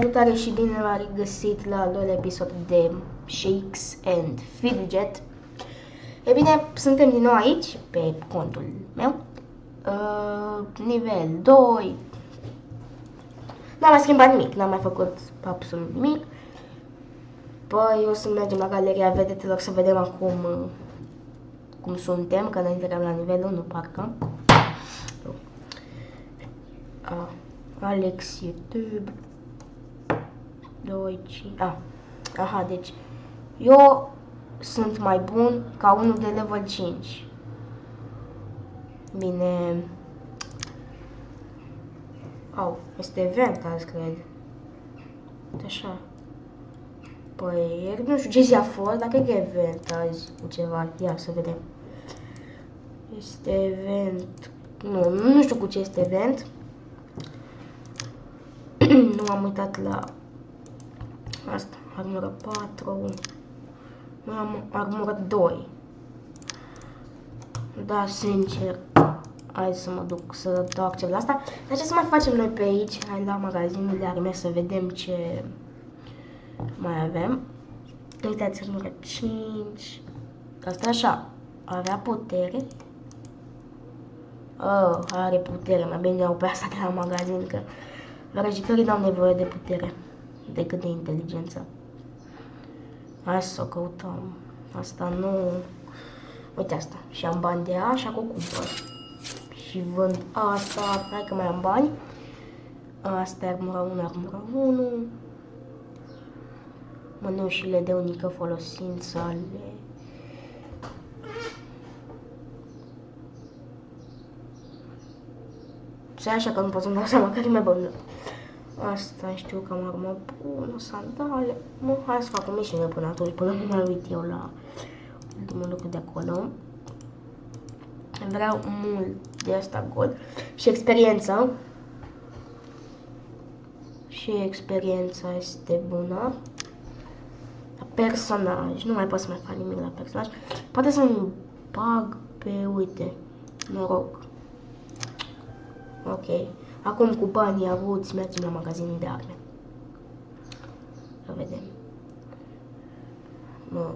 Salutare și bine v-am regăsit la al doilea episod de Shakes and Fidget. E bine, suntem din nou aici, pe contul meu. Nivel 2. N-am mai schimbat nimic, n-am mai făcut absolut nimic. Păi o să mergem la galeria vedetelor să vedem acum cum suntem, că înainte eram la nivelul 1, parcă. Alex YouTube 2, 5. Aha, deci eu sunt mai bun ca unul de level 5. Bine. Este event azi, cred. Așa. Păi, nu știu ce zi a fost, dar cred că e event azi cu ceva. Ia să vedem. Este event. Nu știu cu ce este event. Nu am uitat la asta. Armură 4. Nu am armură 2. Da, sincer. Hai să mă duc să dau accept la asta. Dar ce să mai facem noi pe aici? Hai la magazinul de arme să vedem ce mai avem. Uitați, armură 5. Asta așa. Avea putere. Are putere. Mai bine iau pe asta de la magazin, că vrăjitorii n-au nevoie de putere decât de inteligență. Hai să o căutăm. Asta nu... Uite asta. Și am bani de ea, așa că o cumpăr. Și vând asta. Hai că mai am bani. Asta e armura 1, armura 1. Mănușile de unică folosință ale... Și așa că nu pot să-mi dau seama care e mai bună. Asta știu că am armă bună, sandale. Hai să fac o misiune până atunci, până nu mai uit eu la ultimul lucru de acolo. Vreau mult de asta gold. Și experiență. Și experiența este bună. La personaj. Nu mai pot să mai fac nimic la personaj. Poate să-mi bag pe, uite, noroc. Ok. Acum cu banii avuți mergem la magazinul de arme. Să vedem. Nu.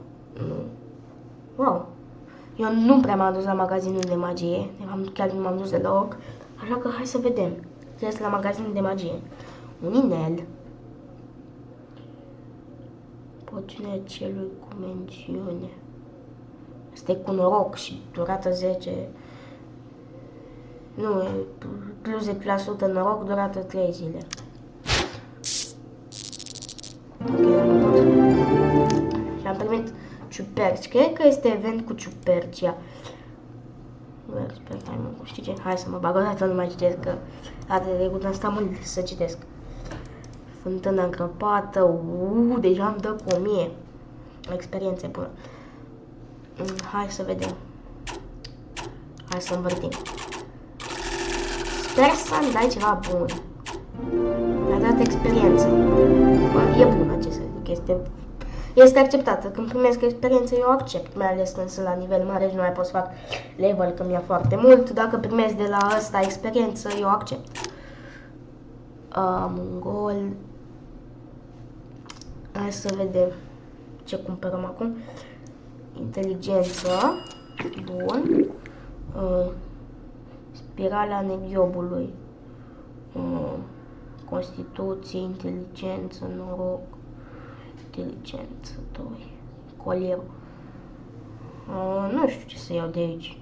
Wow. Eu nu prea m-am dus la magazinul de magie. Chiar nu m-am dus deloc. Așa că hai să vedem. Trebuie la magazinul de magie. Un inel. Poțiunea celui cu mențiune. Asta e cu noroc și durată 10. Nu, e plus 10% noroc, durată 3 zile. Ok, și am primit ciuperci. Cred că este event cu ciupercia. Sper că știi ce? Hai să mă bag o dată, nu mai citesc, că data de trecut am stat mult să citesc. Fântâna încrăpată, deja îmi dă cu 1000. Experiențe bună. Hai să vedem. Hai să învârtim. Sper să-mi dai ceva bun. Mi-a dat experiență. Bă, e bună, ce să zic, este acceptată. Când primesc experiență, eu accept, mai ales când sunt la nivel mare și nu mai pot să fac level, că mi-a foarte mult. Dacă primesc de la ăsta experiență, eu accept. Am un gol. Hai să vedem ce cumpărăm acum. Inteligență. Bun. Spirala nebiobului. Constituție, inteligență, noroc. Inteligență 2. Colierul. Nu știu ce să iau de aici.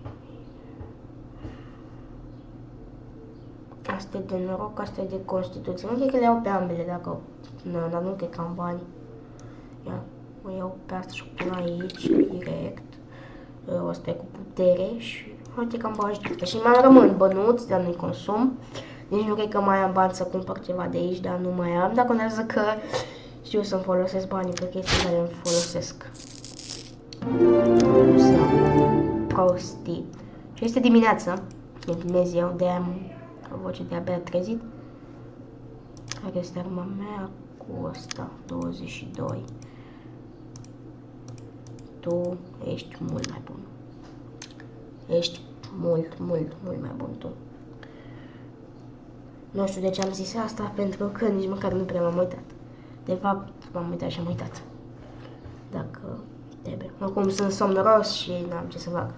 Asta e de noroc, asta e de constituție. Nu cred că le iau pe ambele, dacă... Nu, dar nu cred că am bani. Ia, o iau pe asta și o pun aici, direct. Asta e cu putere și... Uite că am bani și și mai rămân bănuți, dar nu-i consum. Nici nu cred că mai am bani să cumpăr ceva de aici, dar nu mai am. Dar contează că știu să-mi folosesc banii pe chestii care îmi folosesc. Nu să iau prostii. Și este dimineața. E Dumnezeu, de-aia am o voce de-abia trezit. Care este arma mea cu asta? 22. Tu ești mult mai bun. Ești mult mai bun tu. Nu știu de ce am zis asta, pentru că nici măcar nu prea m-am uitat. De fapt, m-am uitat și am uitat. Dacă trebuie. Acum sunt somnoros și n-am ce să fac.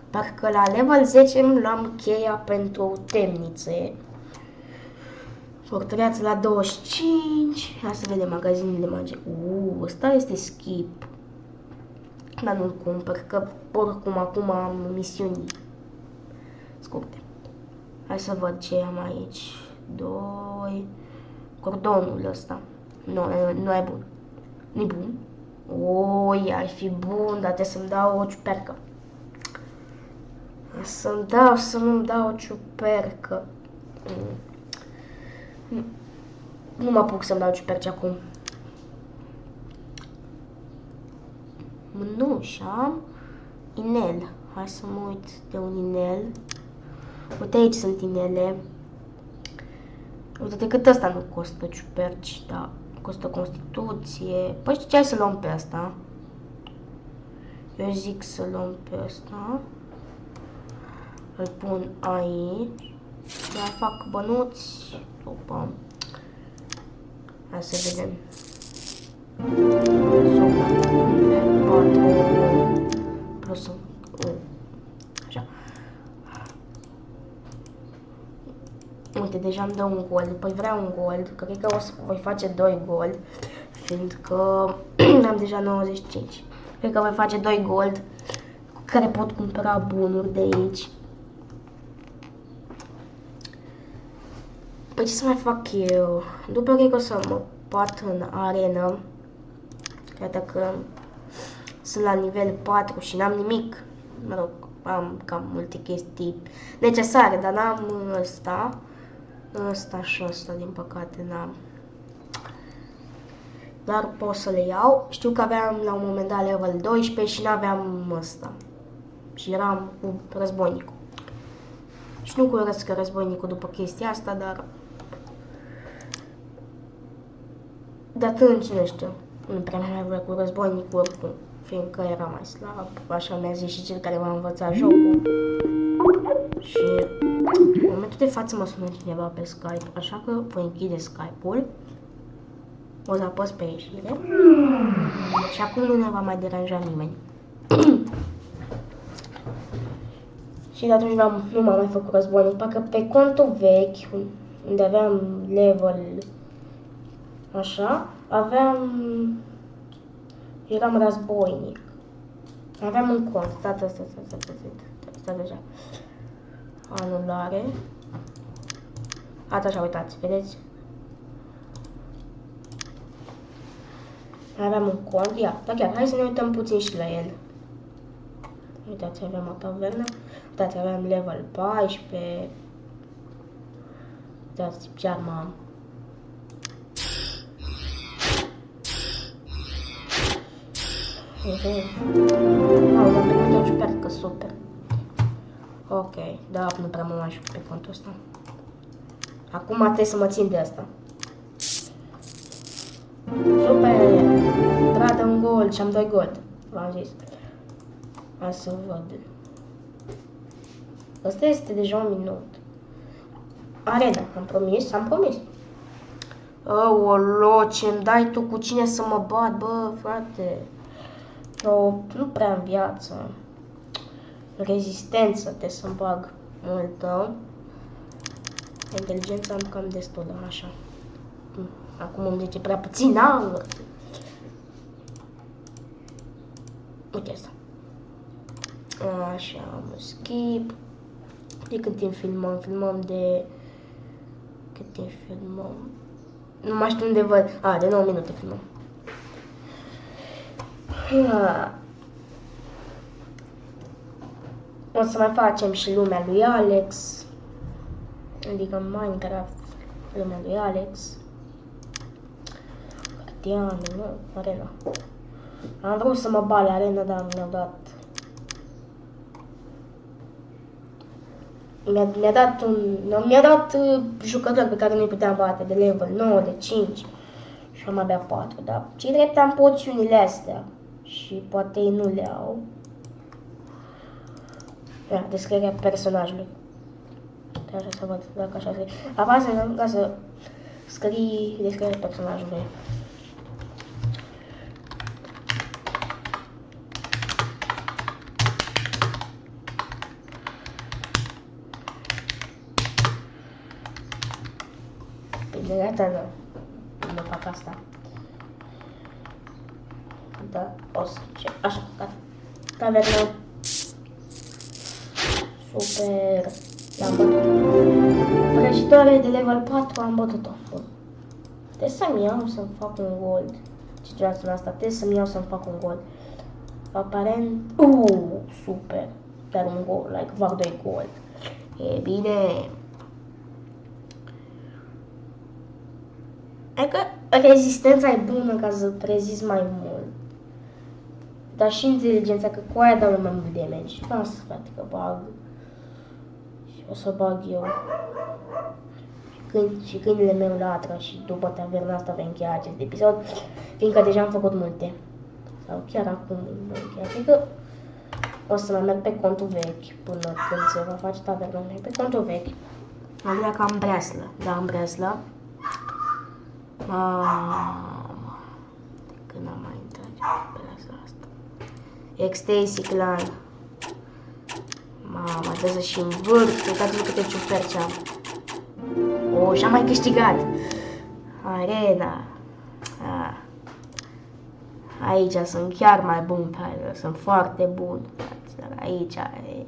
Parcă la level 10 luam cheia pentru temnițe. Fortăreață la 25. Hai să vedem magazinul de magie. Ăsta este skip. Dar nu-l cumpăr, că oricum acum am misiuni scurte. Hai să văd ce am aici. 2. Cordonul ăsta. Nu e bun. Nu-i bun. Oi, ar fi bun, dar trebuie să-mi dau o ciupercă. Să nu-mi dau o ciupercă. Nu mă apuc să-mi dau ciuperci acum. Mânușa. Inel. Hai să mă uit de un inel. Uite, aici sunt inele. Uite, cât ăsta nu costă ciuperci, da. Costă constituție. Păi știi ce, hai să luăm pe asta. Eu zic să luăm pe asta. Îl pun aici. Mai fac bănuți. După. Hai să vedem. Plus așa. Uite, deja îmi dă un gold. Păi vreau un gold. Cred că o să voi face 2 gold. Fiindcă am deja 95. Cred că voi face 2 gold cu care pot cumpăra bunuri de aici. Păi ce să mai fac eu? După cred că o să mă bat în arenă. Iată că sunt la nivel 4 și n-am nimic. Mă rog, am cam multe chestii necesare, dar n-am ăsta. Ăsta și ăsta, din păcate, n-am. Dar pot să le iau. Știu că aveam la un moment dat level 12 și n-aveam ăsta. Și eram cu războinicul. Și nu curățesc războinicul după chestia asta, dar... De atunci, nu știu, nu prea mai vreau cu războinicul oricum, fiindcă era mai slab, așa mi-a zis și cel care m-a învățat jocul. Și în momentul de față mă sună cineva pe Skype, așa că voi închide Skype-ul. O să apăs pe ieșire. Și acum nu ne va mai deranja nimeni. Și de atunci nu m-am mai făcut războinic, parcă pe contul vechi, unde aveam level așa, eram războinic. Aveam un cont, stai deja. Anulare. Așa, uitați, vedeți? Aveam un cont, da chiar, hai să ne uităm puțin și la el. Uitați, aveam o tavernă, uitați, aveam level 14. Uitați, ce armă am. M-am primit o ciupercă, super. Ok, da, nu prea mă mai joc pe contul ăsta. Acum trebuie să mă țin de asta. Super! Tradă un gol și am 2 gold. V-am zis. Hai să văd. Asta este deja 1 minut. Arena, am promis. Aolo, ce-mi dai tu, cu cine să mă bat, bă, frate? Eu nu prea în viață. Rezistență, trebuie să-mi bag multă. Inteligența am cam destul, așa. Acum îmi zice prea puțin aur. Uite asta. Așa, am skip. De cât timp filmăm? Filmăm de... Cât timp filmăm? Nu mai știu unde văd. De 9 minute filmăm. O să mai facem și lumea lui Alex. Adică Minecraft, lumea lui Alex. Guardian, nu? Arena. Am vrut să mă bat la arena, dar nu mi-au dat. Mi-a dat jucători pe care nu-i puteam bate, de level 9, de 5 și am abia 4, dar ce drept am poțiunile astea și poate ei nu le au. Descrierea personajului. Așa să văd dacă așa scrie. Apasă ca să scrii descrierea personajului. de data nu fac asta. Da, o să ce, așa, gata. Taverna. Super. L-am bătut. Prăjitoare de level 4 am bătut-o. Trebuie să-mi iau să-mi fac un gold. Ce vreau să asta? Trebuie să-mi iau să-mi fac un gold. Aparent... super. Dar un gold, like, fac 2 gold. E bine. Adică rezistența e bună ca să rezist mai mult. Dar și inteligența, că cu aia dau mai mult damage. Lasă, frate, că bag. Și o să bag eu. Și câinele meu latră și după taverna asta voi încheia acest episod, fiindcă deja am făcut multe. Sau chiar acum voi încheia. Adică o să mai merg pe contul vechi până când se va face taverna. Pe contul vechi. Am vrea că am breaslă. Da, am breaslă. Când am mai intrat pe breaslă asta. Ecstasy Clan. Mama, trebuie să și învârt. Uitați-vă câte ciuperci am. Și-am mai câștigat. Arena. Aici sunt chiar mai bun pe aia. Sunt foarte bun. Dar aici e...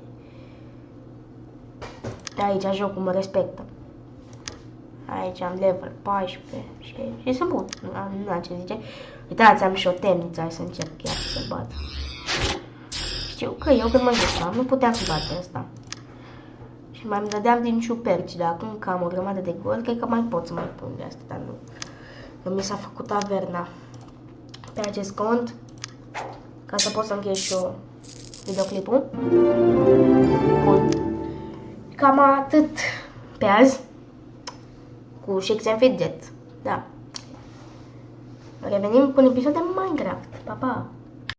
Aici jocul mă respectă. Aici am level 14 și sunt bun. Nu ce zice. Uitați, am și o temniță. Hai să încerc chiar să bat. Știu că eu când mă jucam nu puteam să bat asta. Și mai îmi dădeam din ciuperci, dar acum că am o grămadă de gold, cred că mai pot să mai pun de asta, dar nu. Că mi s-a făcut taverna pe acest cont, ca să pot să închei și eu videoclipul. Bun. Cam atât pe azi cu Shakes and Fidget. Da. Revenim cu un episod de Minecraft. Pa, pa!